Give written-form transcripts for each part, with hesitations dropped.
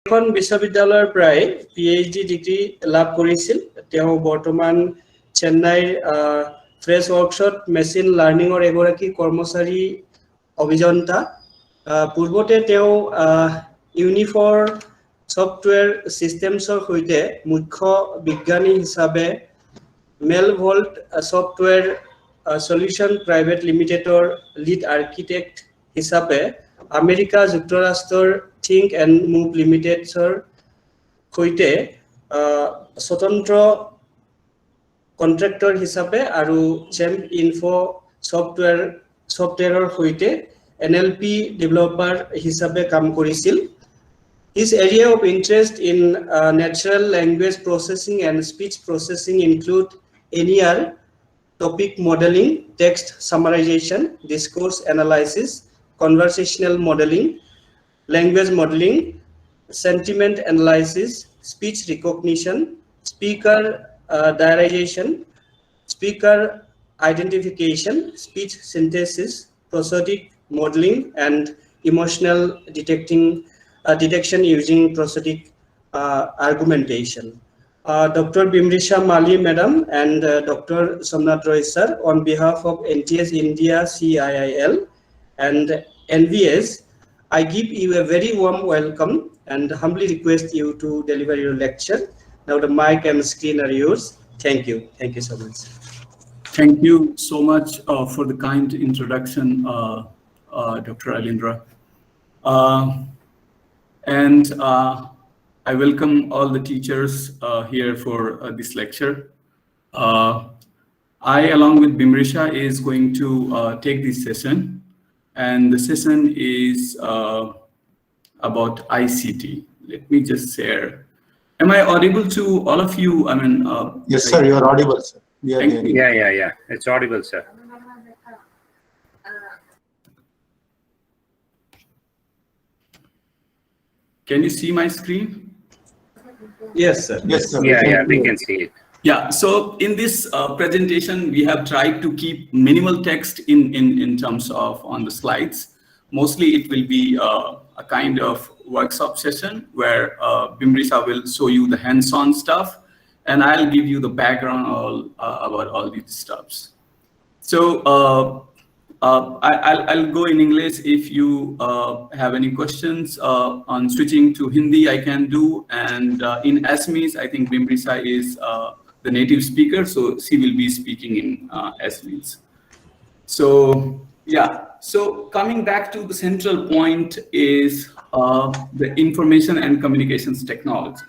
এখন বিশ্ববিদ্যালয়ৰ প্ৰায় PhD ডিগ্ৰী লাভ কৰিছিল তেওঁ বৰ্তমান চেন্নাইৰ ফ্ৰেছ ৱৰ্কছত মেচিন লাৰ্নিঙৰ এগৰাকী কৰ্মচাৰী অভিযন্তা পূৰ্বতে তেওঁ ইউনিফৰ সফটৱেৰ সিস্টেমছৰ সৈতে মুখ্য বিজ্ঞানী হিচাপে Mail Vault software solution private লিমিটেডৰ লিড আৰ্কিটেক্ট হিচাপে আমেৰিকা যুক্তৰাষ্ট্ৰৰ থিংক এণ্ড মুভ লিমিটেডৰ সৈতে স্বতন্ত্ৰ কন্ট্ৰাক্টৰ হিচাপে আৰু চেম্প ইনফো সফটৱেৰৰ সৈতে NLP ডেভেলপাৰ হিচাপে কাম কৰিছিল His area of interest in natural language processing and speech processing include NER, topic modeling, text summarization, discourse analysis, conversational modeling, language modeling, sentiment analysis, speech recognition, speaker diarization, speaker identification, speech synthesis, prosodic modeling, and emotional detection using prosodic argumentation. Dr. Bimrisha Mali Madam and Dr. Somnath Roy Sir, on behalf of NTS India CIIL and NVS, I give you a very warm welcome and humbly request you to deliver your lecture. Now the mic and screen are yours. Thank you. Thank you so much. Thank you so much for the kind introduction, Dr. Alindra. And I welcome all the teachers here for this lecture. I, along with Bimrisha, is going to take this session. And the session is about ICT. Let me just share. Am I audible to all of you? I mean, yes, sir, you are audible, sir. Yeah. It's audible, sir. Can you see my screen? Yes, sir. Yes, sir. Yeah, we can see it. Yeah, so in this presentation, we have tried to keep minimal text in terms of on the slides. Mostly it will be a kind of workshop session where Bimrisha will show you the hands-on stuff, and I'll give you the background about all these stuffs. So I'll go in English. If you have any questions on switching to Hindi, I can do. And in Assamese, I think Bimrisha is the native speaker, so she will be speaking in Assamese. So yeah, so coming back to the central point is the information and communications technology.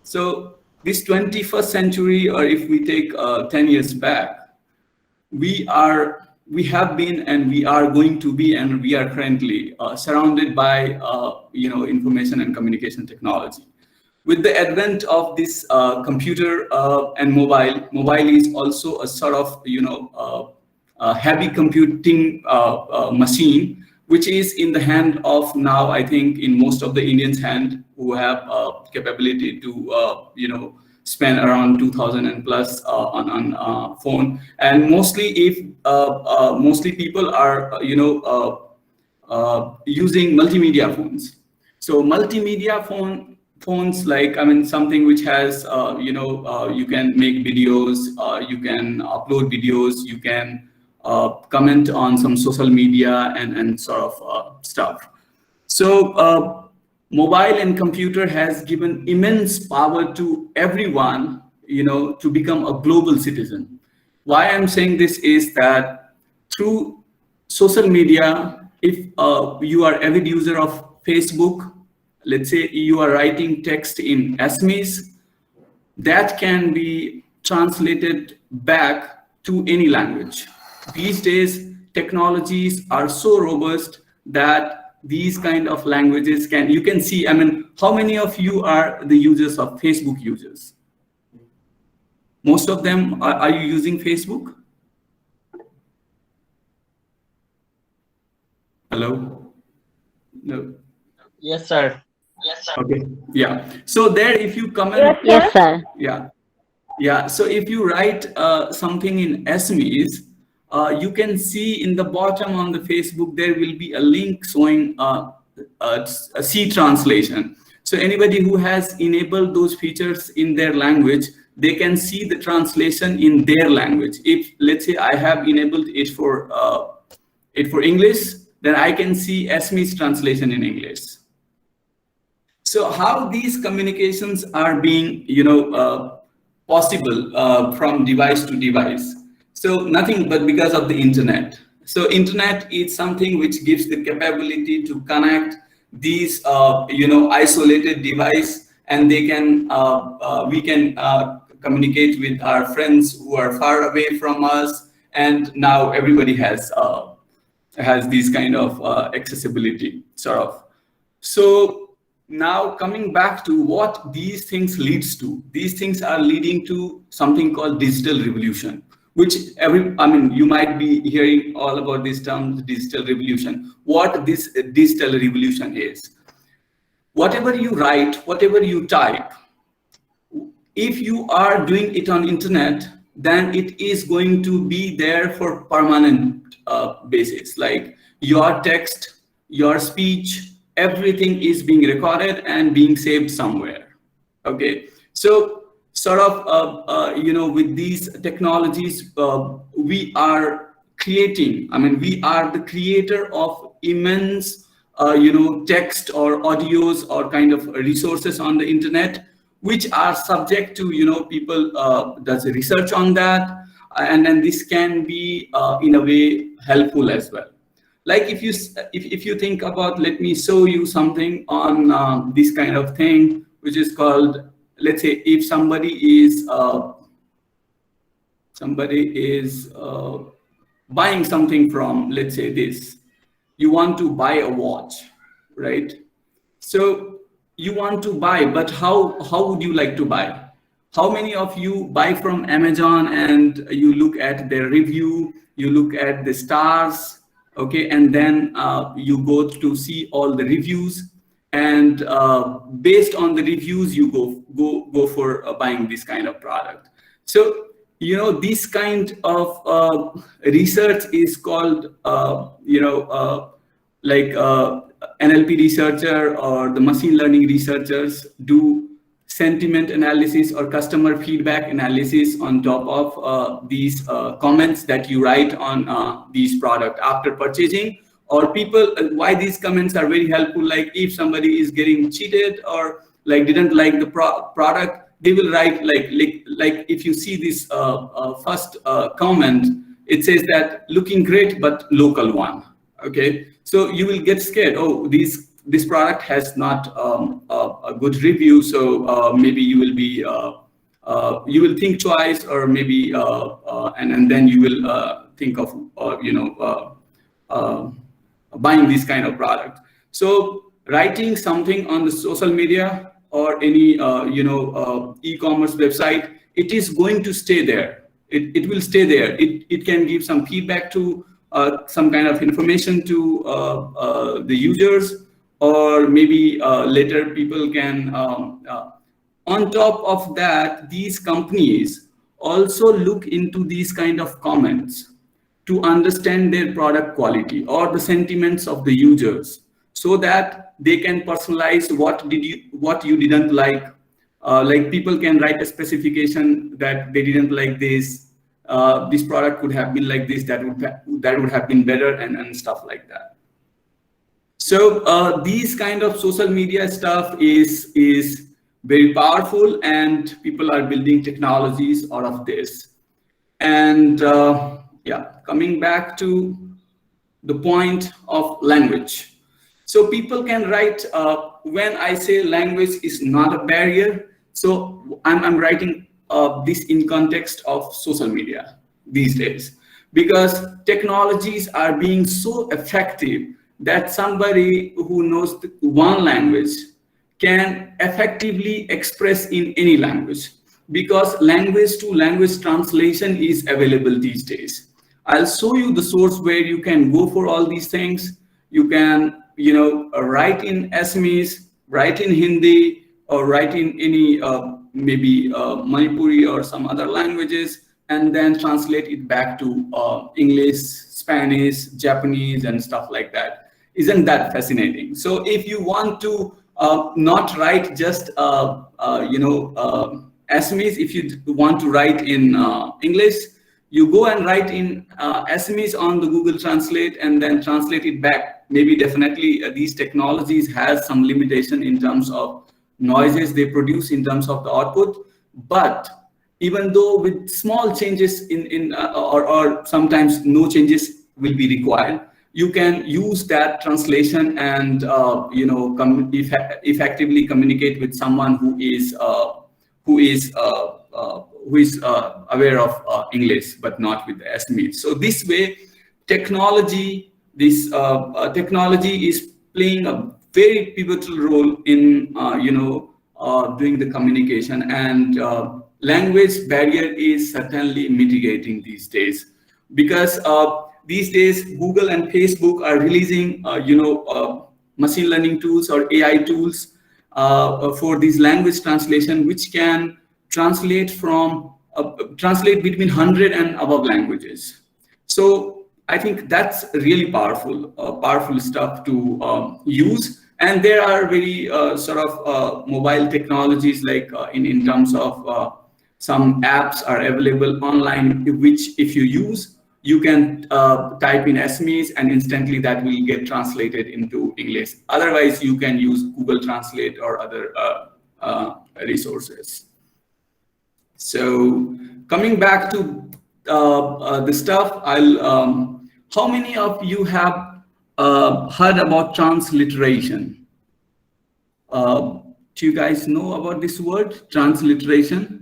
So this 21st century, or if we take 10 years back, we have been and we are going to be and we are currently surrounded by information and communication technology. With the advent of this computer and mobile is also a sort of heavy computing machine, which is in the hand of now, I think, in most of the Indians' hand who have capability to spend around 2,000 and plus on phone, and mostly people are using multimedia phones. So multimedia phones, like something which has you can make videos, you can upload videos, you can comment on some social media and sort of stuff. So mobile and computer has given immense power to everyone, to become a global citizen. Why I'm saying this is that through social media, if you are avid user of Facebook, let's say you are writing text in Assamese, that can be translated back to any language. These days, technologies are so robust that these kind of languages you can see, how many of you are the users of Facebook users? Most of them, are you using Facebook? Hello? No. Yes, sir. Okay, yeah. So there, if you comment. Yes, sir. Yeah. So if you write something in Assamese, you can see in the bottom on the Facebook, there will be a link showing a C translation. So anybody who has enabled those features in their language, they can see the translation in their language. If, let's say, I have enabled it for English, then I can see Assamese translation in English. So how these communications are being, possible from device to device? So nothing but because of the internet. So internet is something which gives the capability to connect these, isolated device, and they can, we can communicate with our friends who are far away from us. And now everybody has this kind of accessibility, sort of. So now coming back to what these things leads to, these things are leading to something called digital revolution, which you might be hearing all about this term, digital revolution. What this digital revolution is: whatever you write, whatever you type, if you are doing it on internet, then it is going to be there for permanent basis. Like your text, your speech, everything is being recorded and being saved somewhere. Okay, so sort of with these technologies, we are creating. We are the creator of immense text or audios or kind of resources on the internet, which are subject to people does research on that, and then this can be in a way helpful as well. Like if you think about, let me show you something on this kind of thing, which is called, let's say, if somebody is buying something from, let's say this, you want to buy a watch, right? So you want to buy, but how would you like to buy? How many of you buy from Amazon and you look at their review, you look at the stars, okay, and then you go to see all the reviews, and based on the reviews you go for buying this kind of product. So this kind of research is called NLP researcher or the machine learning researchers do sentiment analysis or customer feedback analysis on top of these comments that you write on these product after purchasing. Or people, why these comments are very helpful, like if somebody is getting cheated or like didn't like the product, they will write like if you see this first comment, it says that looking great but local one. Okay, so you will get scared. Oh, this product has not a good review, so maybe you will be you will think twice, or maybe and then you will think of buying this kind of product. So writing something on the social media or any e-commerce website, it is going to stay there. It will stay there. It can give some feedback to some kind of information to the users, or maybe later people can, on top of that, these companies also look into these kind of comments to understand their product quality or the sentiments of the users, so that they can personalize what you didn't like. Like people can write a specification that they didn't like this. This product could have been like this, that would have been better, and stuff like that. So these kind of social media stuff is very powerful, and people are building technologies out of this. And yeah, coming back to the point of language. So people can write, when I say language is not a barrier, so I'm writing this in context of social media these days, because technologies are being so effective that somebody who knows one language can effectively express in any language, because language to language translation is available these days. I'll show you the source where you can go for all these things. You can, write in Assamese, write in Hindi, or write in any maybe Manipuri or some other languages, and then translate it back to English, Spanish, Japanese, and stuff like that. Isn't that fascinating? So if you want to not write just Assamese. If you want to write in English, you go and write in Assamese on the Google Translate and then translate it back. Maybe definitely these technologies has some limitation in terms of noises they produce in terms of the output, but even though with small changes or sometimes no changes will be required, you can use that translation and effectively communicate with someone who is aware of English but not with the Assamese. So this way, technology is playing a very pivotal role in doing the communication, and language barrier is certainly mitigating these days, because these days Google and Facebook are releasing machine learning tools or AI tools for these language translation, which can translate between 100 and above languages. So I think that's really powerful stuff to use. And there are very mobile technologies, like in terms of some apps are available online, which if you use, you can type in Assamese and instantly that will get translated into English. Otherwise, you can use Google Translate or other resources. So coming back to the stuff, how many of you have heard about transliteration? Do you guys know about this word, transliteration?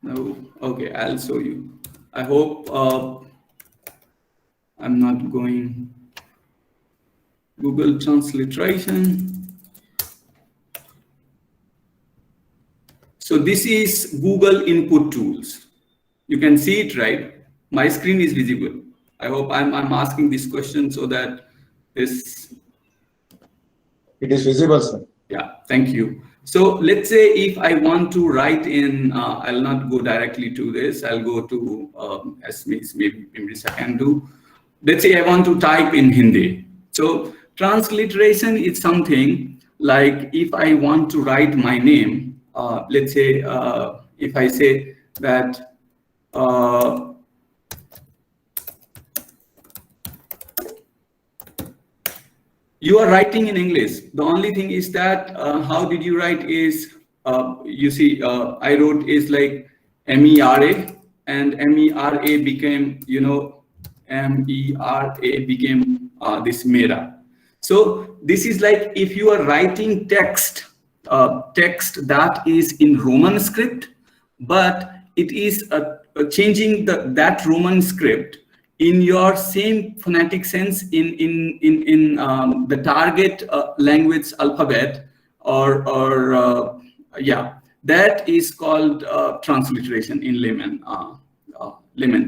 No. Okay, I'll show you. I hope I'm not going Google Transliteration. So this is Google input tools. You can see it, right? My screen is visible. I hope I'm asking this question so that this. It is visible, sir. Yeah, thank you. So let's say if I want to write in, I'll not go directly to this. I'll go to Assamese, maybe I can do. Let's say I want to type in Hindi. So transliteration is something like if I want to write my name, let's say if I say that you are writing in English. The only thing is that how did you write is, you see, I wrote is like MERA, and MERA became, MERA became this MERA. So this is like if you are writing text that is in Roman script, but it is changing that Roman script in your same phonetic sense in the target language alphabet, or that is called transliteration in layman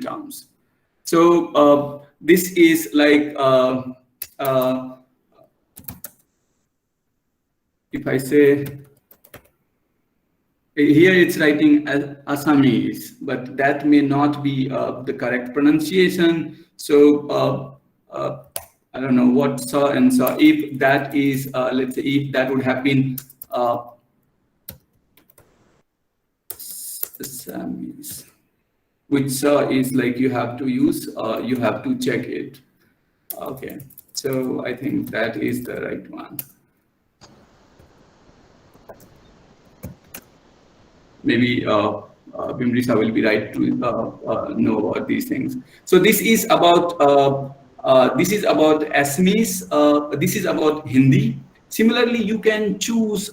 terms. So this is like if I say here it's writing Assamese, but that may not be the correct pronunciation. So I don't know what sa and sa. If that is, let's say, if that would have been Assamese, which sa is like you have to use, you have to check it. Okay, so I think that is the right one. Maybe Bimrisa will be right to know about these things. So this is about Assamese. This is about Hindi. Similarly, you can choose.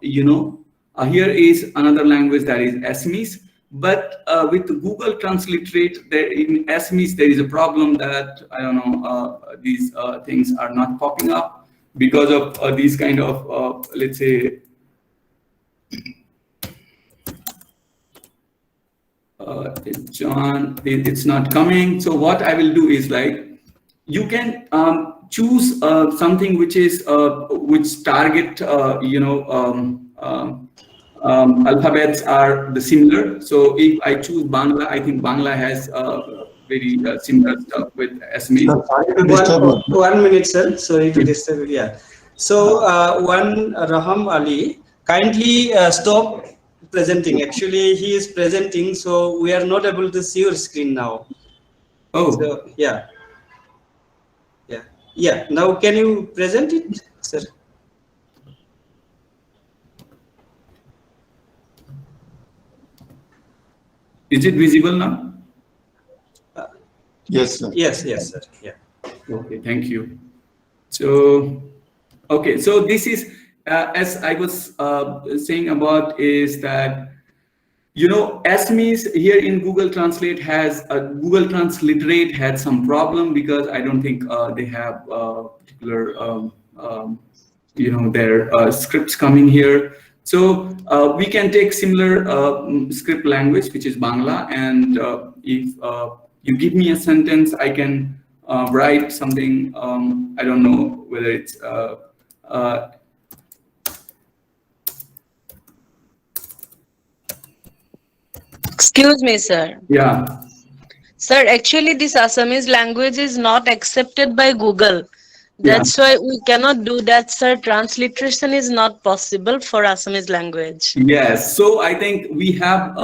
Here is another language that is Assamese. But with Google Transliterate, there in Assamese there is a problem that I don't know these things are not popping up because of these kind of let's say. John, it's not coming. So what I will do is like you can choose something which is which target alphabets are the similar. So if I choose Bangla, I think Bangla has very similar stuff with Assamese. Sir, sorry to disturb you. 1 minute, sir. Sorry to disturb you. Yeah. So, one Raham Ali, kindly stop presenting. Actually, he is presenting, so we are not able to see your screen now. Oh, So, yeah. Yeah. Now, can you present it, sir? is it visible now? Yes, sir. Yes, sir. Yeah. Okay, thank you. So, okay, so this is, as I was saying about, is that, you know, Assamese here in Google Translate Google Transliterate had some problem because I don't think they have particular, you know, their scripts coming here. So we can take similar script language, which is Bangla, and if you give me a sentence, I can write something. I don't know whether it's Excuse me, sir. yeah. Sir, actually, this Assamese language is not accepted by Google. That's why we cannot do that, sir. Transliteration is not possible for Assamese language. Yes, so I think we have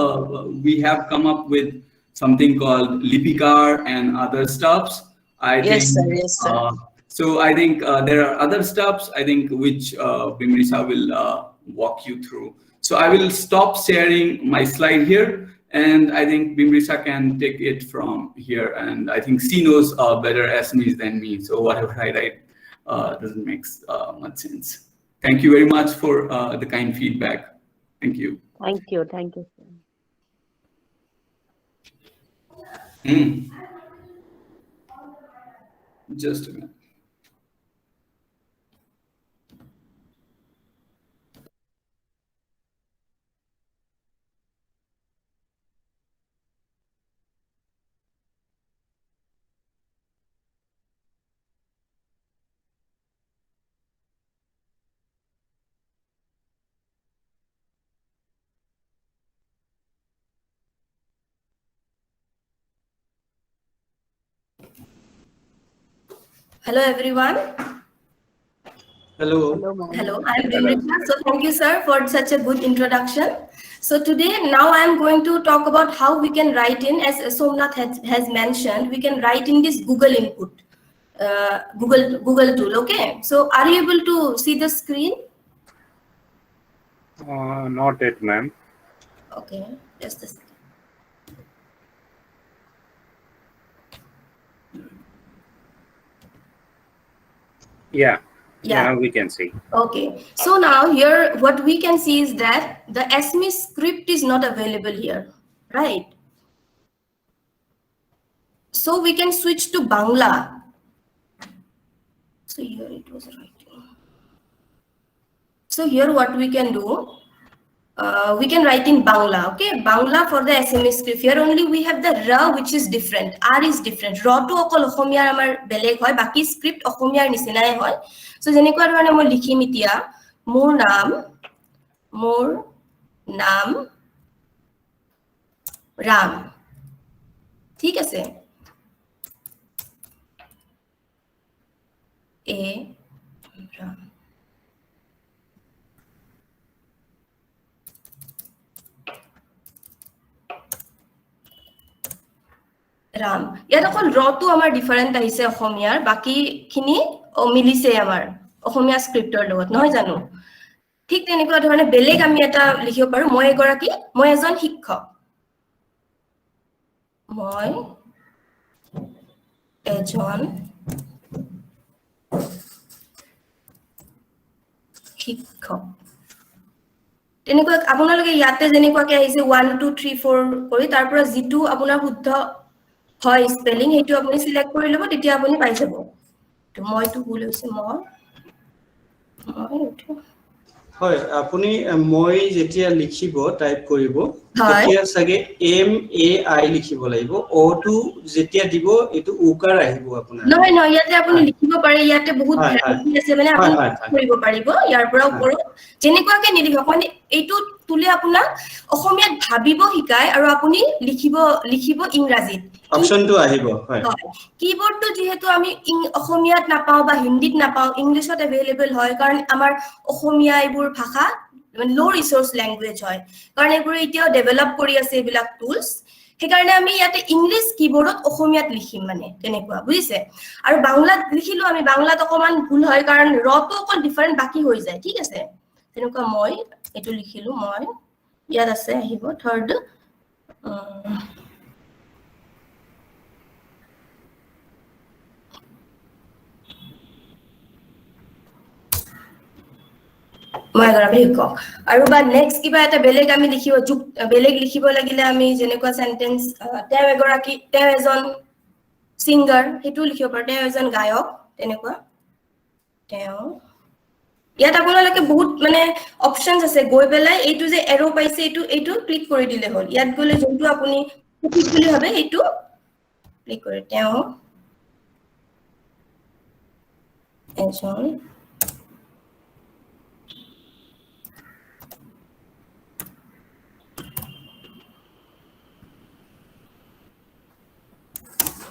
come up with something called Lipikar and other stuffs. Yes, sir. Yes, sir. So I think there are other stuffs, I think, which Bimrisa will walk you through. So I will stop sharing my slide here, and I think Bimrisa can take it from here. And I think she knows better Assamese than me. So whatever I write doesn't make much sense. Thank you very much for the kind feedback. Thank you. Thank you. Thank you, sir. Just a minute. Hello everyone. Hello. Hello, I am Bimrisa. So thank you, sir, for such a good introduction. So today, now I am going to talk about how we can write in, as Somnath has mentioned, we can write in this Google input, Google tool. Okay. So are you able to see the screen? Not yet, ma'am. Okay, just a second. Yeah. Yeah. Now we can see. Okay, so now here what we can see is that the Assamese script is not available here, right? So we can switch to Bangla. So here it was writing. So here what we can do, we can write in Bangla, okay? Bangla for the Assamese script. Here only we have the ra, which is different. R is different. Ra to okol Okhomiyar amar beleg hoy, baki script Okhomiyar nisinai hoy. So jenekwa dhorone moi likhim etia mor naam Ram. ঠিক আছে? Ram. Ram. ইয়াত অকল ৰটো আমাৰ different আহিছে অসমীয়াৰ, বাকি খিনি মিলিছে আমাৰ অসমীয়া স্ক্ৰিপ্টৰ লগত, নহয় জানো? ঠিক তেনেকুৱা ধৰণে বেলেগ আমি এটা লিখিব পাৰো, মই এজন শিক্ষক। মই এজন শিক্ষক। তেনেকুৱা আপোনালোকে ইয়াতে যেনেকুৱাকে আহিছে 1 2 3 4 কৰি তাৰ পৰা যেটো আপোনাৰ শুদ্ধ হয় স্পেলিং হেতু আপুনি সিলেক্ট কৰি লব, তেতিয়া আপুনি পাই যাব। তো মইটো ভুল হৈছে মই হয়, আপুনি মই যেতিয়া লিখিব টাইপ কৰিব হয় তেতিয়া সাগে MAI লিখিব লাগিব O টো যেতিয়া দিব এটো উকাৰ আহিব আপোনাৰ নহয় নহয় ইয়াতে আপুনি হয়। লিখিব পাৰে ইয়াতে বহুত হয়, হয়। ভেৰাইটি আছে মানে হয়, আপুনি হয়, হয়। কৰিব পাৰিব ইয়াৰ পৰা হয়। ওপৰত যেনেকুৱাকে নিলিখক মানে এইটো তুলি আপোনাক অসমীয়াত ভাবিব শিকায় আৰু আপুনি লিখিব ইংৰাজীত অপচনটো আহিব হয় হয় কিবোৰ্ডটো যেহেতু আমি অসমীয়াত নাপাও বা হিন্দীত নাপাও ইংলিশত এভেইলেবল হয় কাৰণ আমাৰ অসমীয়া এইবোৰ ভাষা লো ৰিসোর্স ল্যাঙ্গুয়েজ হয় কাৰণ এইবোৰ এতিয়াও ডেভেলপ কৰি আছে এইবিলাক টুলস সেইকাৰণে আমি ইয়াতে ইংলিশ কিবোৰ্ডত অসমীয়াত লিখিম মানে তেনেকুৱা বুজিছে আৰু বাংলাত লিখিলো আমি বাংলাত অকমান ভুল হয় কাৰণ ৰটো অকল ডিফাৰেন্ট বাকি হৈ যায় ঠিক আছে তেনেকুৱা মই এটো লিখিলো মই ইয়াত আছে আহিব থাৰ্ড মই এগৰাকী শিক্ষক আৰু বা নেক্সট কিবা এটা বেলেগ আমি বেলেগ লিখিব লাগিলে আমি যেনেকুৱা সেন্টেন্স তেওঁ এজন সিঙ্গাৰ হেতু লিখিব পাৰো তেওঁ এজন গায়ক তেনেকুৱা তেওঁ ইয়াত আপোনালোকে বহুত মানে অপশনস আছে গৈ পেলাই এইটো যে এৰো পাইছে এইটো ক্লিক কৰি দিলে হ'ল ইয়াত গলে যোনটো আপুনি সঠিক বুলি ভাবে এইটো ক্লিক কৰি তেওঁ এজন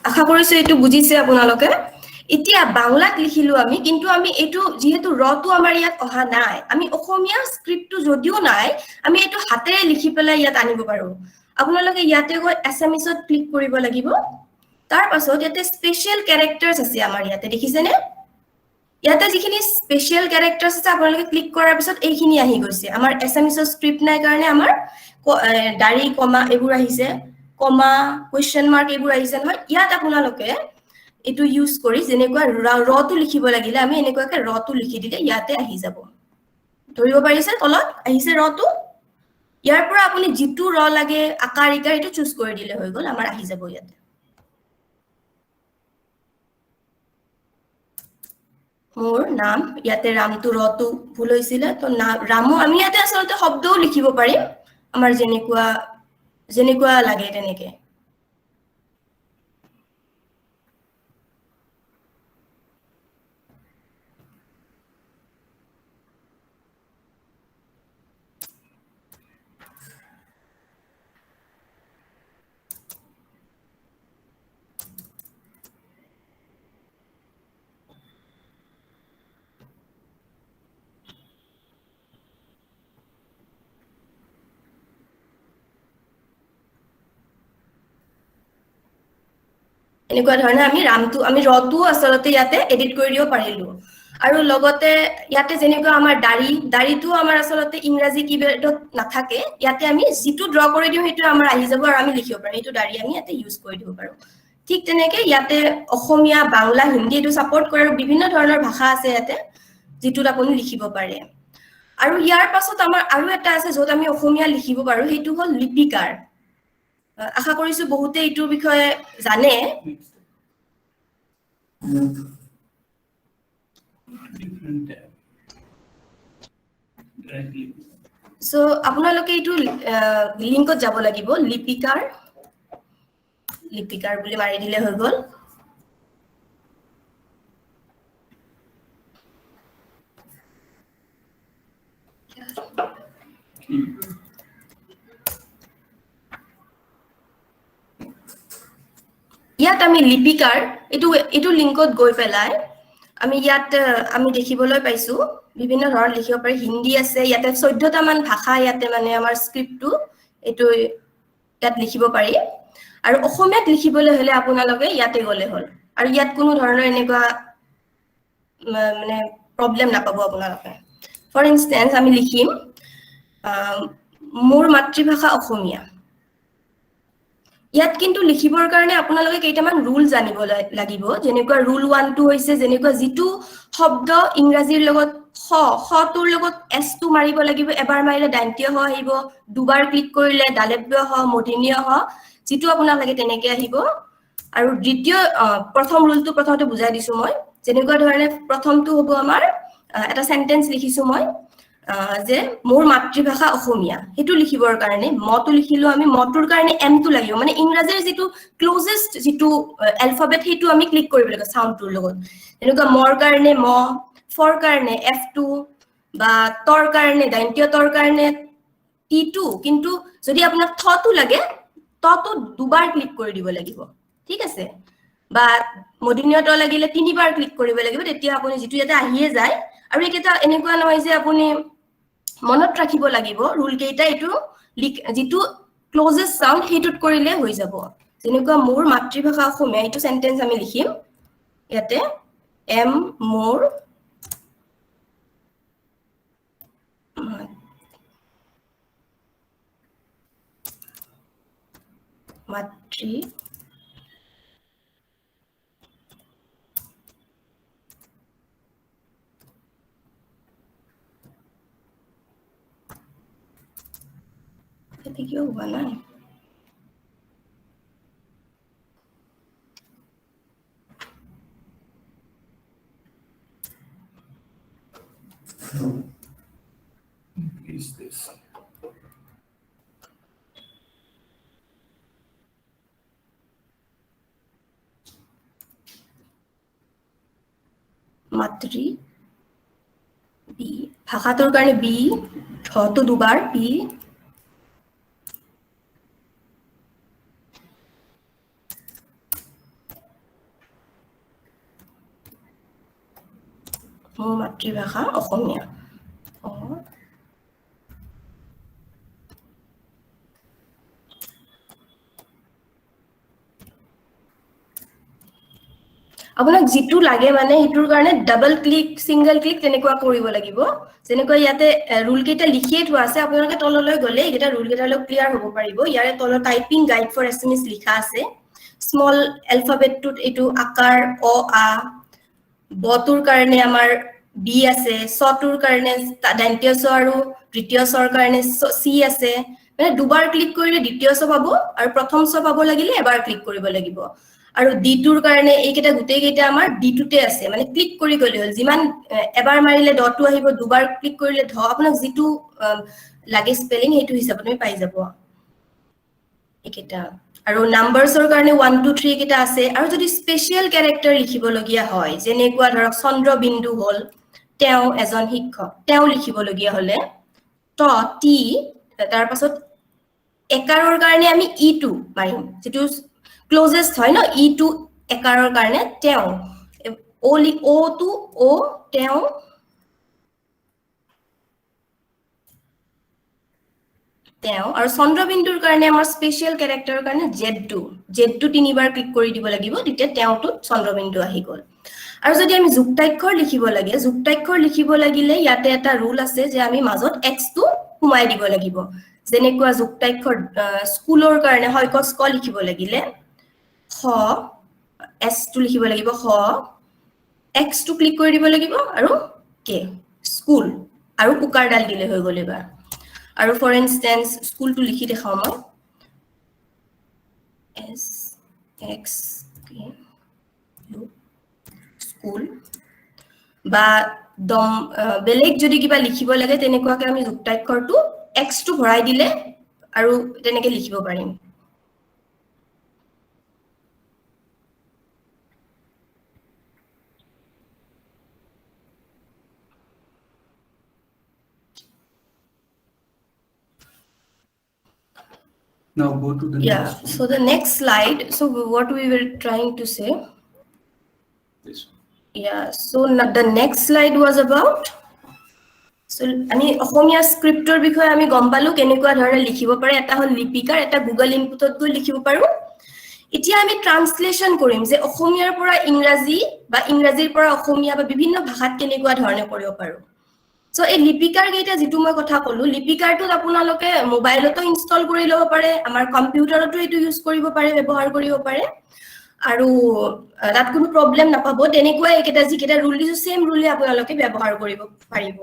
আশা কৰিছো এইটো বুজিছে আপোনালোকে এতিয়া বাংলাত লিখিলো আমি কিন্তু আমি এইটো যেহেতু ৰটো আমাৰ ইয়াত অহা নাই আমি অসমীয়া স্ক্ৰিপ্টটো যদিও নাই আমি এইটো হাতেৰে লিখি পেলাই ইয়াত আনিব পাৰো আপোনালোকে ইয়াতে গৈ এছএমএছত ক্লিক কৰিব লাগিব তাৰ পাছত ইয়াতে স্পেশাল ক্যাৰেক্টাৰছ আছে আমাৰ ইয়াতে দেখিছেনে ইয়াতে যিখিনি স্পেশাল ক্যাৰেক্টাৰছ আছে আপোনালোকে ক্লিক কৰাৰ পিছত এইখিনি আহি গৈছে আমাৰ এছএমএছৰ স্ক্ৰিপ্ট নাই কাৰণে আমাৰ দাৰি কমা এইবোৰ আহিছে কমা কোৱেশ্চন মাৰ্ক এইবোৰ আহিছে নহয় ইয়াত আপোনালোকে এটো ইউজ কৰি যেনেকুৱা ৰটো লিখিব লাগিলে আমি এনেকুৱাকে ৰটো লিখি দিলে ইয়াতে আহি যাব ধৰিব পাৰিছে তলত আহিছে ৰটো ইয়াৰ পৰা আপুনি জিতু ৰ লাগে আকাৰ ইকাৰ এটো চুজ কৰি দিলে হৈ গল আমাৰ আহি যাব ইয়াতে মোৰ নাম ইয়াতে ৰামটো ৰটো ভুল হৈছিল তো ৰামু আমি ইয়াতে আসলতে শব্দও লিখিব পাৰিম আমাৰ যেনেকুৱা লাগে তেনেকে এনেকুৱা ধৰণে আমি ৰটো আসলতে ইয়াতে এডিট কৰি দিব পাৰিলো আৰু লগতে ইয়াতে যেনেকুৱা আমাৰ দাড়িটো আমাৰ আসলতে ইংৰাজী কিবোৰ্ডত নাথাকে ইয়াতে আমি জিতু ড্ৰ কৰি দিও হেতু আমাৰ আহি যাব আৰু আমি লিখিব পাৰিম এটো দাড়ি আমি ইয়াতে ইউজ কৰি দিব পাৰো ঠিক তেনেকে ইয়াতে অসমীয়া বাংলা হিন্দী এটো সাপোৰ্ট কৰে বিভিন্ন ধৰণৰ ভাষা আছে ইয়াতে জিতুত আপুনি লিখিব পাৰে আৰু ইয়াৰ পাছত আমাৰ আৰু এটা আছে যত আমি অসমীয়া লিখিব পাৰো হেতু হল লিপিকাৰ আশা কৰিছো বহুতে এইটোৰ বিষয়ে জানে সো আপোনালোকে এইটো লিংকত যাব লাগিব লিপিকাৰ বুলি মাৰি দিলে হৈ গল ইয়াত আমি লিপিকাৰ এইটো লিংকত গৈ পেলাই আমি ইয়াত আমি দেখিবলৈ পাইছো বিভিন্ন ধৰণৰ লিখিব পাৰি হিন্দী আছে ইয়াতে 14টা মান ভাষা ইয়াতে মানে আমাৰ স্ক্ৰিপ্টটো এইটো ইয়াত লিখিব পাৰি আৰু অসমীয়াত লিখিবলৈ হলে আপোনালোকে ইয়াতে গলে হল আৰু ইয়াত কোনো ধৰণৰ এনেকুৱা মানে প্ৰবলেম নাপাব আপোনালোকে ফৰ ইনষ্টেন্স আমি লিখিম মোৰ মাতৃভাষা অসমীয়া ইয়াত কিন্তু লিখিবৰ কাৰণে আপোনালোকে কেইটামান ৰুল জানিব লাগিব যেনেকুৱা ৰুল 1 2 হৈছে যেনেকুৱা জিতু শব্দ ইংৰাজীৰ লগত খ টোৰ লগত এস টো মাৰিব লাগিব এবাৰ মাৰিলে দান্তীয় হ আহিব দুবাৰ ক্লিক কৰিলে দালেব্য হ মধিনীয় হ জিতু আপোনাক লাগে তেনেকে আহিব আৰু দ্বিতীয় প্ৰথম ৰুলটো প্ৰথমতে বুজাই দিছো মই যেনেকুৱা ধৰণে প্ৰথমটো হ'ব আমাৰ এটা সেন্টেন্স লিখিছো মই যে মোৰ মাতৃভাষা অসমীয়া হেতু লিখিবৰ কাৰণে মটো লিখিলো আমি মটোৰ কাৰণে এম টো লাগিব মানে ইংৰাজীৰ যেটো ক্লোজেষ্ট যেটো এলফাবেট হেতু আমি ক্লিক কৰিব লাগিব সাউন্ডটোৰ লগত এনেকুৱামৰ কাৰণে ম ফৰ কাৰণে f2 বা তৰ কাৰণে দান্ত্য তৰ কাৰণে t2 কিন্তু যদি আপোনাক থটো লাগে তটো দুবাৰ ক্লিক কৰি দিব লাগিব ঠিক আছে বা মদিনীয় ত লাগিলে তিনিবাৰ ক্লিক কৰিব লাগিব তেতিয়া আপুনি যেটো এটা আহিয়ে যায় আৰু এটা এনেকুৱা নহয় যে আপুনি মনত ৰাখিব লাগিব ৰুল কেইটা এটো যেটো ক্লোজেষ্ট সাউন্ড হেতুত কৰিলে হৈ যাব যেনেকুৱা মোৰ মাতৃভাষা অসমীয়া এটো সেন্টেন্স আমি লিখিম ইয়াতে এম মোৰ মাতৃ এতে কি হোৱা নাই Is this? মাতৃ বি ভাষাটোৰ কাৰণে বি ধটো দুবাৰ বি মোৰ মাতৃভাষা অসমীয়া আপোনাক যেটো লাগে মানে হেতুৰ কাৰণে ডাবল ক্লিক সিঙ্গল ক্লিক তেনেকুৱা কৰিব লাগিব যেনেকৈ ইয়াতে ৰুল কেইটা লিখিয়ে থোৱা আছে আপোনালোকে তললৈ গলে এটা ৰুল কেইটা লক ক্লিয়াৰ হ'ব পাৰিব ইয়াৰে তল টাইপিং গাইড ফৰ এছএমএছ লিখা আছে স্মল এলফাবেটটোত এটো আকাৰ অ আ বটোৰ কাৰণে আমাৰ বি আছে সটোৰ কাৰণে দান্ত্য স আৰু তৃতীয় স্বৰ কাৰণে সি আছে মানে দুবাৰ ক্লিক কৰিলে দ্বিতীয় স পাব আৰু প্ৰথম স পাব লাগিলে এবাৰ ক্লিক কৰিব লাগিব আৰু ডিটোৰ কাৰণে এইকেটা গুটেই কেইটা আমাৰ ডিটোতে আছে মানে ক্লিক কৰি গলে হল যিমান এবাৰ মাৰিলে ডটটো আহিব দুবাৰ ক্লিক কৰিলে ধ আপোনাক যেটো লাগে স্পেলিং হেতু হিচাপত তুমি পাই যাব একেটা আৰু নাম্বাৰছৰ কাৰণে 1 2 3 কেটা আছে আৰু যদি স্পেশাল ক্যাৰেক্টাৰ লিখিব লগিয়া হয় যেনেকুৱা ধৰক চন্দ্ৰবিন্দু হল তেও এজন শিক্ষক তেও লিখিব লগিয়া হলে ত টি তাৰ পাছত একাৰৰ কাৰণে আমি ই2 মাৰিম যেটো ক্লোজেষ্ট হয় ন ই2 একাৰৰ কাৰণে তেও ও টু ও তেও তেও আৰু চন্দ্ৰবিন্দুৰ কাৰণে আমাৰ স্পেশাল ক্যাৰেক্টাৰৰ কাৰণে z2 তিনিবাৰ ক্লিক কৰি দিব লাগিব তেতিয়া তেওটো চন্দ্ৰবিন্দু আহি গল আৰু যদি আমি যুক্তাক্ষৰ লিখিব লাগে যুক্তাক্ষৰ লিখিব লাগিলে ইয়াতে এটা ৰুল আছে যে আমি মাজত x টো সোমাই দিব লাগিব যেনেকুৱা যুক্তাক্ষৰ স্কুলৰ কাৰণে হয় ক স্ক লিখিব লাগিলে খ s টো লিখিব লাগিব খ x টো ক্লিক কৰি দিব লাগিব আৰু k স্কুল আৰু উকাৰডাল দিলে হৈ গলে বা আৰু ফৰ ইনস্টেন্স স্কুল টো লিখি দেখাও মই s x k u school বা দম বেলেগ যদি কিবা লিখিব লাগে তেনেকুৱাকে আমি যুক্তাক্ষৰটো x টো ভৰাই দিলে আৰু তেনেকে লিখিব পাৰিম Now go to the yeah next one. so the next slide so what we were trying to say This one. yeah so the next slide was about so আমি অসমীয়া স্ক্ৰিপ্টৰ বিষয়ে আমি গম পালো কেনেকুৱা ধৰণে লিখিব পাৰে এটা হল লিপিকাৰ এটা গুগল ইনপুটত গৈ লিখিব পাৰো এতিয়া আমি ট্ৰান্সলেচন কৰিম যে অসমীয়াৰ পৰা ইংৰাজী বা ইংৰাজীৰ পৰা অসমীয়া বা বিভিন্ন ভাষাত কেনেকুৱা ধৰণে কৰিব পাৰো সো এই লিপিকাৰ কেইটা যেটো মই কথা কলো লিপিকাৰটো আপোনালোকে মোবাইলতো ইনষ্টল কৰি লব পাৰে আমাৰ কম্পিউটাৰতো এটো ইউজ কৰিব পাৰে ব্যৱহাৰ কৰিব পাৰে আৰু তাত কোনো প্ৰবলেম নাপাব তেনেকুৱা একেটা যিকেটা ৰুল দিছো সেম ৰুলে আপোনালোকে ব্যৱহাৰ কৰিব পাৰিব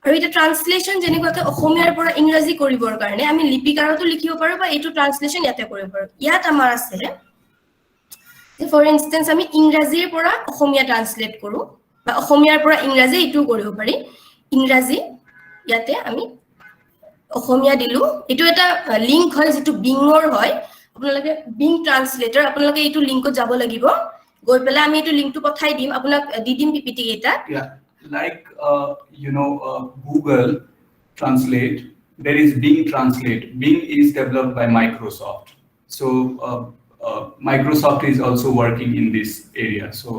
আৰু এটা ট্ৰান্সলেচন যেনেকুৱাকে অসমীয়াৰ পৰা ইংৰাজী কৰিবৰ কাৰণে আমি লিপিকাৰতো লিখিব পাৰো বা এটো ট্ৰান্সলেচন ইয়াতে কৰিব পাৰো ইয়াত আমাৰ আছে যে ফৰ ইনস্টেন্স আমি ইংৰাজীৰ পৰা অসমীয়া ট্ৰান্সলেট কৰো বা অসমীয়াৰ পৰা ইংৰাজী এটো কৰিব পাৰি ইংৰাজী ইয়াতে আমি অসমীয়া দিলো এটো এটা লিংক হয় যেটো বিংৰ হয় আপোনালোকে বিং ট্ৰান্সলেটৰ আপোনালোকে এইটো লিংকত যাব লাগিব গৈ পেলাই আমি এইটো লিংকটো পঠাই দিম আপোনাক দি দিম পিপিটি এটা Yeah, like Google Translate, there is Bing Translate. Bing is developed by Microsoft. So Microsoft is also working in this area. So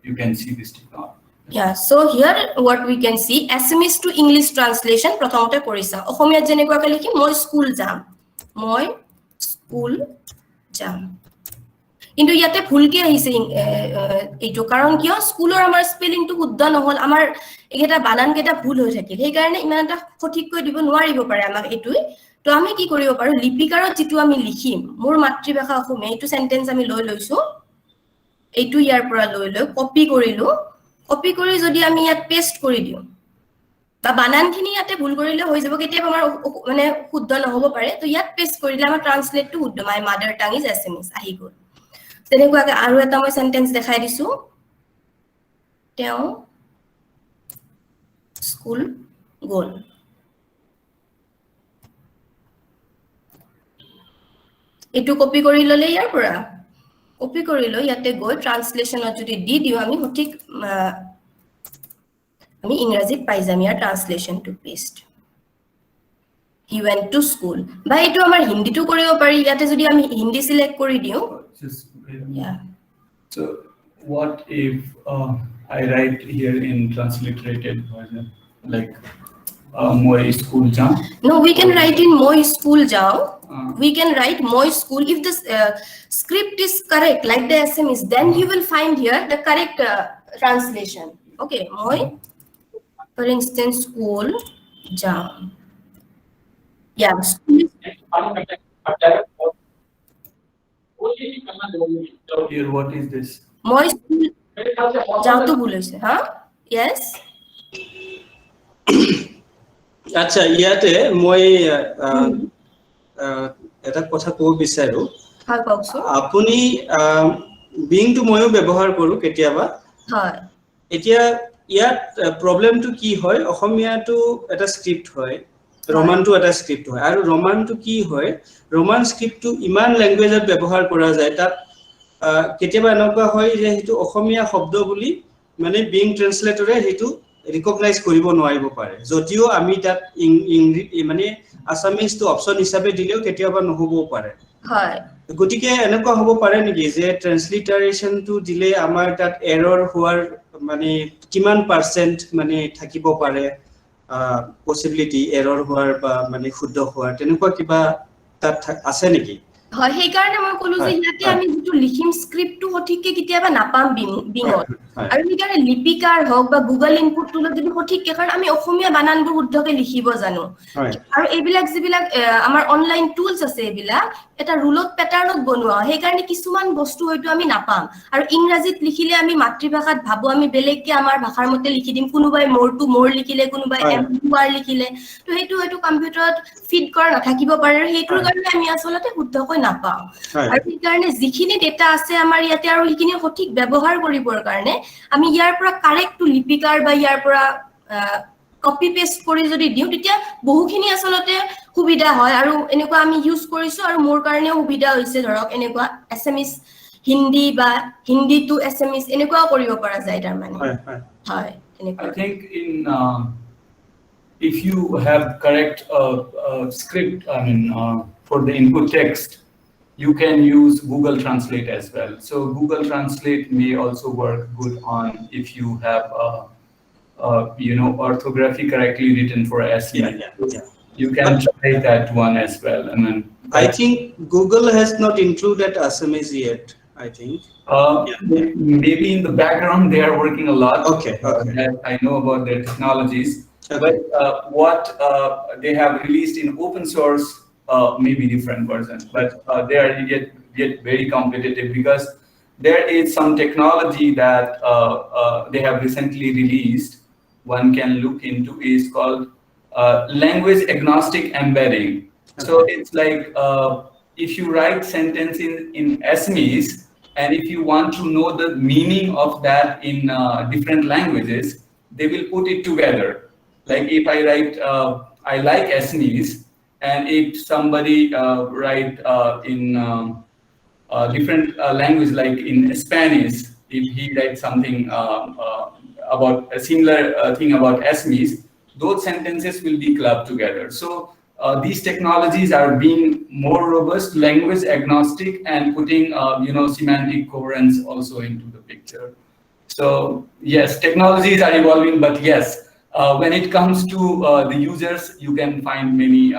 you can see this technology. Yeah, so here what we can see SMS to English translation প্ৰথমতে কৰিছা অসমীয়াত যেনেকুৱা লিখি মই school যাম কিন্তু ইয়াতে ভুলকে আহিছে এইটো কাৰণ কিয় স্কুলৰ আমাৰ স্পেলিংটো শুদ্ধ নহল আমাৰ এটা বানান কেটা ভুল হৈ থাকিল সেই কাৰণে ইমান এটা সঠিক কৈ দিব নোৱাৰিব পাৰে আমাক এইটোই তো আমি কি কৰিব পাৰো লিপিকাৰত যেটো আমি লিখিম মোৰ মাতৃভাষা অসমীয়া এইটো সেন্টেন্স আমি লৈছো এইটো ইয়াৰ পৰা লৈ কপি কৰিলো কপি কৰি যদি আমি ইয়াত পেস্ট কৰি দিও বা বানানখিনি ইয়াতে ভুল কৰিলে হৈ যাব কেতিয়াবা আমাৰ মানে শুদ্ধ নহব পাৰে তো ইয়াত পেস্ট কৰিলে আমাৰ ট্ৰান্সলেটটো শুদ্ধ my mother tongue is SMS আহি গল তেনেকুৱাকে আৰু এটা মই সেন্টেন্স দেখাই দিছো তেওঁ স্কুল গল এটো কপি কৰি ললে ইয়াৰ পৰা কপি কৰি লৈ ইয়াতে গৈ ট্ৰান্সলেচনত যদি দি দিও আমি সঠিক আমি ইংৰাজীত পাই যাম ইয়াৰ translation to paste he went to school বা এটো আমাৰ হিন্দীটো কৰিব পাৰি ইয়াতে যদি আমি হিন্দী সিলেক্ট কৰি দিও Just wait a minute. yeah So what if I write here in transliterated version, like moi school jam? no we can write in moi school jao we can write moi school if the script is correct like the SMS then you will find here the correct translation okay moi for instance school jam yeah school Here, what is this? moi school jao to bhul hoise ha yes আচ্ছা ইয়াতে মই এটা কথা ক'ব বিচাৰো ha kaukso আপুনি বিংটো ময়ো ব্যৱহাৰ কৰো কেতিয়াবা হয় এতিয়া ইয়াত প্ৰবলেমটো কি হয় অসমীয়াটো এটা স্ক্ৰিপ্ট হয় ৰমানটো এটা স্ক্ৰিপ্ট হয় আৰু ৰমানটো কি হয় ৰমান স্ক্ৰিপ্টটো ইমান ল্যাঙ্গুৱেজত ব্যৱহাৰ কৰা যায় তাত কেতিয়াবা এনেকুৱা হয় যে হেতু অসমীয়া শব্দ বুলি মানে বিং ট্ৰান্সলেটৰে হেতু ৰিকগনাইজ কৰিব নোৱাৰিব পাৰে যদিও আমি তাত মানে আসামিজটো অপচন হিচাপে দিলেও কেতিয়াবা নহবও পাৰে হয় গতিকে এনেকুৱা হ'ব পাৰে নেকি যে ট্ৰান্সলিটাৰেশনটো দিলে আমাৰ তাত এৰৰ হোৱাৰ মানে কিমান পার্সেন্ট মানে থাকিব পাৰে পসিবিলিটি এৰৰ হোৱাৰ বা মানে শুদ্ধ হোৱাৰ তেনেকুৱা কিবা তাত আছে নেকি হয় সেই কাৰণে মই কলো যে ইয়াতে আমি যেটো লিখিম স্ক্ৰিপ্টটো সঠিককে কিতিয়াবা নাপাম বিঙত আৰু সেইকাৰণে লিপিকাৰ হওক বা গুগল ইনপুট টুলত যদি সঠিককে কাৰণ আমি অসমীয়া বানানবোৰ শুদ্ধকে লিখিব জানো আৰু এইবিলাক যিবিলাক আমাৰ অনলাইন টুলস আছে এইবিলাক এটা ৰুলত প্যাটাৰ্নত বনোৱা সেইকাৰণে কিছুমান বস্তু হয়তো আমি নাপাম আৰু ইংৰাজীত লিখিলে আমি মাতৃভাষাত ভাবো আমি বেলেগকে আমাৰ ভাষাৰ মতে লিখি দিম কোনোবাই মোৰটো মোৰ লিখিলে কোনোবাই এম আৰ লিখিলে তো হেতু হয়তো কম্পিউটাৰত ফিড কৰা নাথাকিব পাৰে আৰু হেতুৰ কাৰণে আমি আসলতে শুদ্ধকৈ নাপাও আৰু এই কাৰণে যিখিনি ডেটা আছে আমাৰ ইয়াতে আৰু লিখিনি সঠিক ব্যৱহাৰ কৰিবৰ কাৰণে আমি ইয়াৰ পৰা কাৰেক্ট টু লিপিকাৰ বা ইয়াৰ পৰা কপি পেস্ট কৰি যদি দিও তেতিয়া বহুখিনি আসলতে সুবিধা হয় আৰু এনেকুৱা আমি ইউজ কৰিছো আৰু মোৰ কাৰণে সুবিধা হৈছে ধৰক এনেকুৱা এছএমএছ হিন্দী বা হিন্দী টু এছএমএছ এনেকুৱাও কৰিব পৰা যায় তাৰ মানে হয় এনেকুৱা I think in if you have correct script, I mean for the input text, you can use Google Translate as well. So Google Translate may also work good on if you have orthography correctly written for SEO. You can try that one as well. And then I think Google has not included Assamese yet. I think maybe in the background they are working a lot. Okay. I know about their technologies, but what they have released in open source may be different versions, but they are yet very competitive because there is some technology that they have recently released. One can look into is called language agnostic embedding. Okay. So it's like if you write sentence in Assamese, and if you want to know the meaning of that in different languages, they will put it together. Like if I write, I like Assamese, and if somebody write in different language, like in Spanish, if he writes something about a similar thing about Assamese, those sentences will be clubbed together. So these technologies are being more robust, language agnostic, and putting semantic coherence also into the picture. So yes, technologies are evolving, but yes, when it comes to the users, you can find many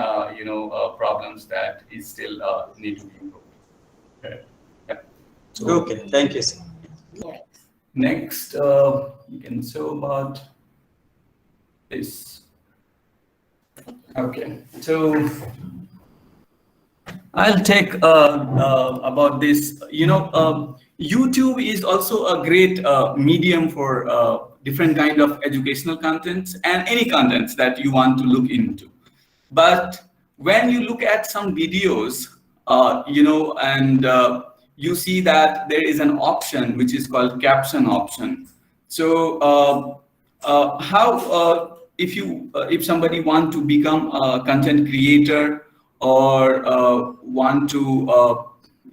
problems that is still need to be improved. Okay. Yeah. So, Okay, thank you, sir. Yeah. next, you can show about this. Okay, so I'll take about this. YouTube is also a great medium for different kind of educational contents and any contents that you want to look into. But when you look at some videos, you see that there is an option which is called caption option. So if somebody want to become a content creator or want to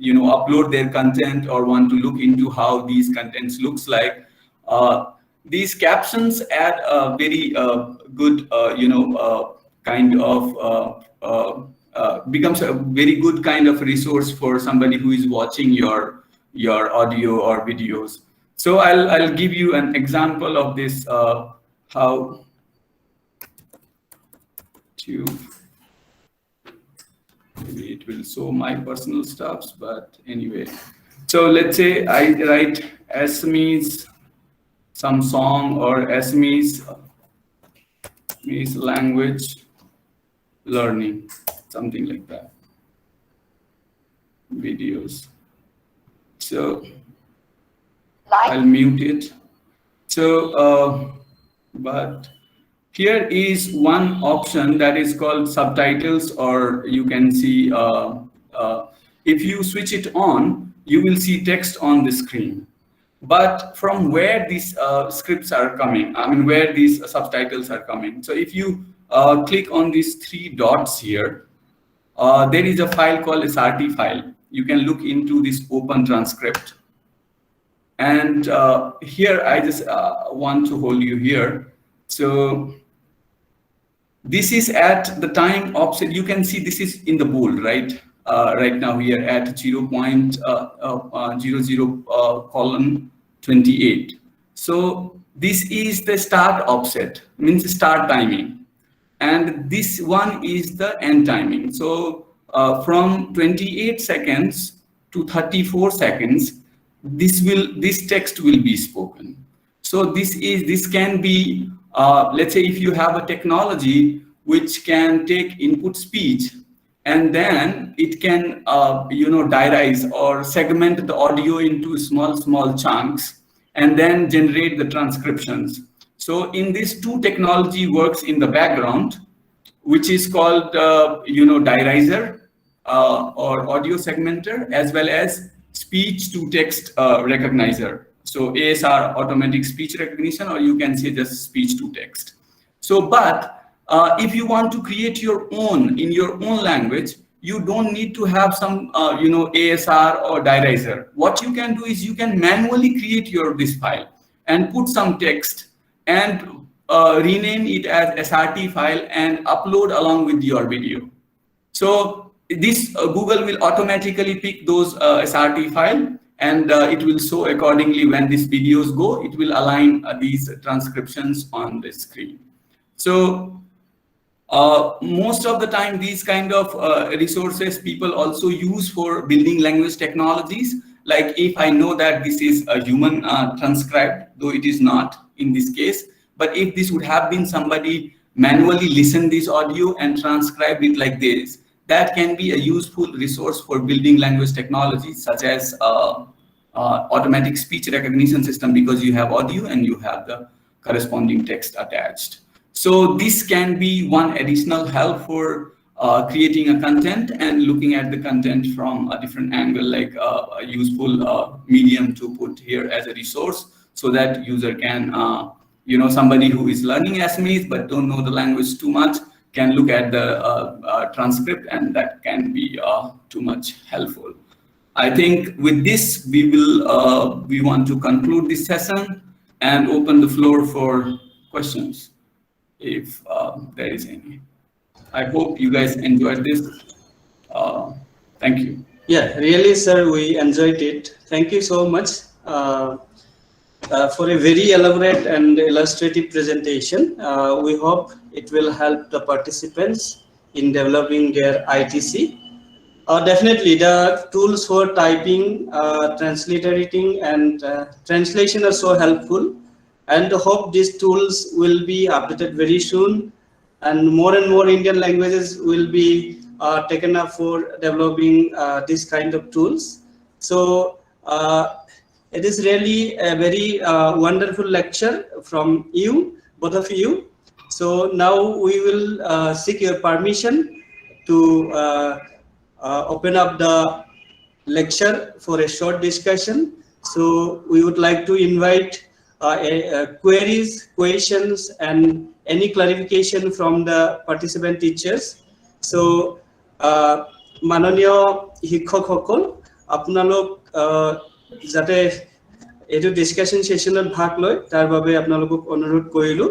upload their content or want to look into how these contents looks like, these captions add a very good kind of becomes a very good kind of resource for somebody who is watching your audio or videos. So I'll give you an example of this, how to, maybe it will show my personal stuffs, but anyway. So let's say I write Assamese, some song, or Assamese language learning, something like that, videos. So I'll mute it. So, but here is one option that is called subtitles, or you can see, if you switch it on, you will see text on the screen. But from where these scripts are coming, where these subtitles are coming. So if you click on these 3 dots here, there is a file called SRT file. You can look into this open transcript. And here I just want to hold you here. So this is at the time offset. You can see this is in the bold, right? Right now we are at 0.00:28. So this is the start offset, means start timing. And this one is the end timing. So from 28 seconds to 34 seconds, this text will be spoken. So this can be, let's say if you have a technology which can take input speech and then it can diarize or segment the audio into small chunks and then generate the transcriptions. So in this, 2 technology works in the background, which is called diarizer or audio segmenter, as well as speech to text recognizer. So ASR, automatic speech recognition, or you can say just speech to text. So, but if you want to create your own in your own language, you don't need to have some ASR or diarizer. What you can do is you can manually create this file and put some text and rename it as SRT file and upload along with your video. So this Google will automatically pick those SRT file, and it will show accordingly when these videos go. It will align these transcriptions on the screen. So most of the time, these kind of resources people also use for building language technologies. Like if I know that this is a human transcribed, though it is not in this case, but if this would have been somebody manually listen this audio and transcribe it like this, that can be a useful resource for building language technologies such as automatic speech recognition system, because you have audio and you have the corresponding text attached. So this can be one additional help for creating a content and looking at the content from a different angle, like a useful medium to put here as a resource so that user can you know, somebody who is learning Assamese but don't know the language too much can look at the transcript, and that can be too much helpful. I think with this, we want to conclude this session and open the floor for questions, if there is any. I hope you guys enjoyed this. Thank you. Yeah, really, sir, we enjoyed it. Thank you so much for a very elaborate and illustrative presentation. We hope it will help the participants in developing their ITC. Definitely, the tools for typing, transliterating, and translation are so helpful. And hope these tools will be updated very soon, and more Indian languages will be taken up for developing this kind of tools. So it is really a very wonderful lecture from you, both of you. So now we will seek your permission to open up the lecture for a short discussion. So we would like to invite queries, questions, and any clarification from the participant teachers. So মাননীয় শিক্ষকসকল, আপোনালোক যাতে এইটো discussion সেশনত ভাগ লয় তাৰ বাবে আপোনালোকক অনুৰোধ কৰিলো।